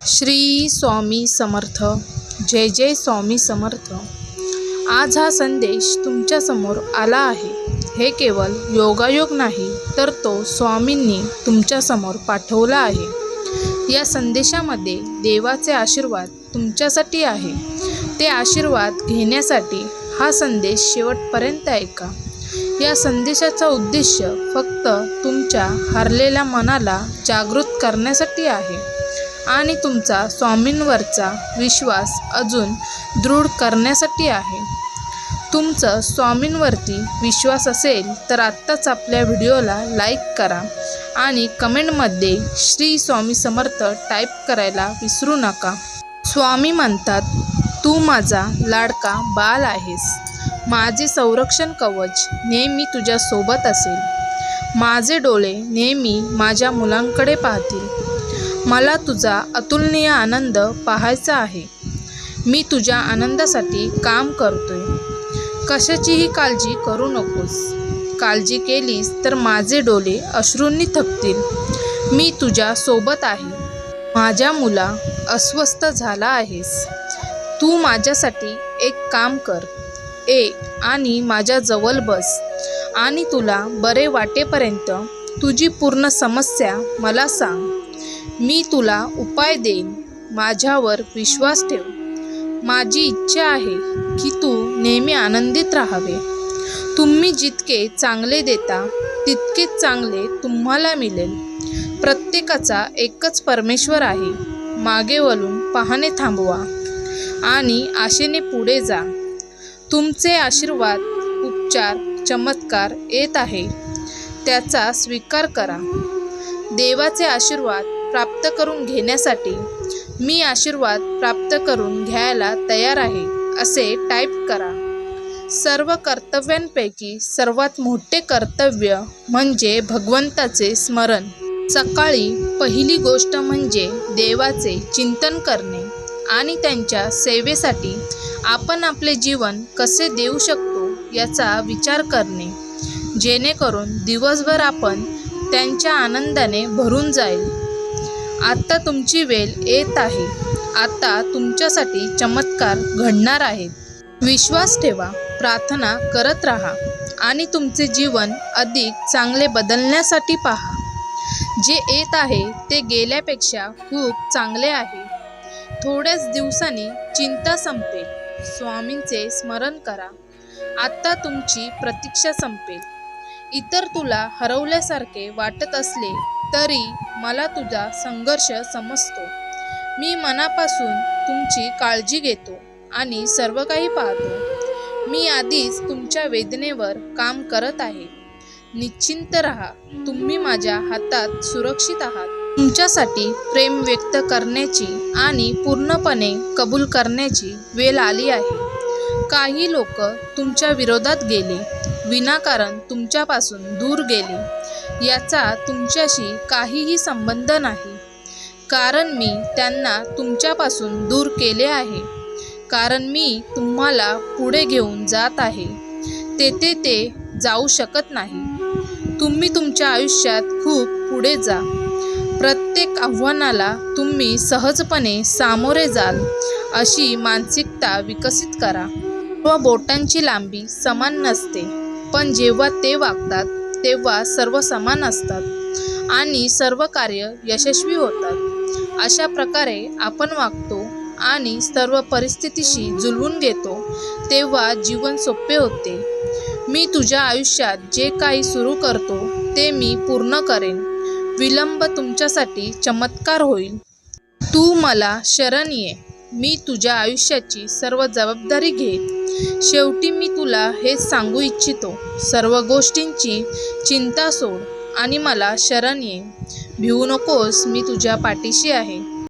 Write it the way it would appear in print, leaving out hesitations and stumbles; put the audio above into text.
श्री स्वामी समर्थ. जय जय स्वामी समर्थ. आज हा संदेश तुमच्यासमोर आला आहे. हे केवळ योगायोग नाही, तर तो स्वामींनी तुमच्यासमोर पाठवला आहे. या संदेशामध्ये देवाचे आशीर्वाद तुमच्यासाठी आहे. ते आशीर्वाद घेण्यासाठी हा संदेश शेवटपर्यंत ऐका. या संदेशाचा उद्देश फक्त तुमच्या हरलेल्या मनाला जागृत करण्यासाठी आहे आणि तुमचा स्वामींवरचा विश्वास अजून दृढ करण्यासाठी आहे. तुमचं स्वामींवरती विश्वास असेल तर आत्ताच आपल्या व्हिडिओला लाईक करा आणि कमेंटमध्ये श्री स्वामी समर्थ टाईप करायला विसरू नका. स्वामी म्हणतात, तू माझा लाडका बाळ आहेस. माझे संरक्षण कवच नेहमी तुझ्यासोबत असेल. माझे डोळे नेहमी माझ्या मुलांकडे पाहतील. मला तुझा अतुलनीय आनंद पाहायचा आहे. मी तुझ्या आनंदासाठी काम करतोय. कशाचीही काळजी करू नकोस. काळजी केलीस तर माझे डोळे अश्रूंनी थकतील. मी तुझ्या सोबत आहे. माझ्या मुला, अस्वस्थ झाला आहेस. तू माझ्यासाठी एक काम कर. आणि माझ्या जवळ बस आणि तुला बरे वाटेपर्यंत तुझी पूर्ण समस्या मला सांग. मी तुला उपाय देईन. माझ्यावर विश्वास ठेव. माझी इच्छा आहे की तू नेहमी आनंदित राहावे. तुम्ही जितके चांगले देता तितकेच चांगले तुम्हाला मिळेल. प्रत्येकाचा एकच परमेश्वर आहे. मागे वळून पाहणे थांबवा आणि आशेने पुढे जा. तुमचे आशीर्वाद, उपचार, चमत्कार येत आहे. त्याचा स्वीकार करा. देवाचे आशीर्वाद प्राप्त करून घेण्यासाठी मी आशीर्वाद प्राप्त करून घ्यायला तयार आहे असे टाईप करा. सर्व कर्तव्यांपैकी सर्वात मोठे कर्तव्य म्हणजे भगवंताचे स्मरण. सकाळी पहिली गोष्ट म्हणजे देवाचे चिंतन करणे आणि त्यांच्या सेवेसाठी आपण आपले जीवन कसे देऊ शकतो याचा विचार करणे, जेणेकरून दिवसभर आपण त्यांच्या आनंदाने भरून जाईल. आता तुमची वेळ येत आहे. आता तुमच्यासाठी चमत्कार घडणार आहेत. विश्वास ठेवा, प्रार्थना करत राहा आणि तुमचे जीवन अधिक चांगले बदलण्यासाठी पहा. जे येत आहे ते गेल्यापेक्षा खूप चांगले आहे. थोड्याच दिवसांनी चिंता संपेल. स्वामींचे स्मरण करा. आता तुमची प्रतीक्षा संपेल. इतर तुला हरवल्यासारखे वाटत असले तरी मला तुझा संघर्ष समजतो. मी मनापासून तुमची काळजी घेतो आणि सर्व काही पाहतो. मी आधीच तुमच्या वेदनेवर काम करत आहे. निश्चिंत राहा. तुम्ही माझ्या हातात सुरक्षित आहात. तुमच्यासाठी प्रेम व्यक्त करण्याची आणि पूर्णपणे कबूल करण्याची वेळ आली आहे. काही लोक तुमच्या विरोधात गेले, विनाकारण तुमच्यापासून दूर गेले. याचा तुमच्याशी काहीही संबंध नाही, कारण मी त्यांना तुमच्यापासून दूर केले आहे. कारण मी तुम्हाला पुढे घेऊन जात आहे. तेथे ते जाऊ शकत नाही. तुम्ही तुमच्या आयुष्यात खूप पुढे जा. प्रत्येक आव्हानाला तुम्ही सहजपणे सामोरे जाल अशी मानसिकता विकसित करा. सर्व बोटांची लांबी समान नसते, पण जेव्हा ते वागतात तेव्हा सर्व समान असतात आणि सर्व कार्य यशस्वी होतात. अशा प्रकारे आपण वागतो आणि सर्व परिस्थितीशी जुळवून घेतो तेव्हा जीवन सोपे होते. मी तुझ्या आयुष्यात जे काही सुरू करतो ते मी पूर्ण करेन. विलंब तुमच्यासाठी चमत्कार होईल. तू मला शरण ये. मी तुझ्या आयुष्याची सर्व जबाबदारी घेईन. शेवटी मी तुला हेच सांगू इच्छितो, सर्व गोष्टींची चिंता सोड आणि मला शरण ये. भिवू नकोस, मी तुझ्या पाठीशी आहे.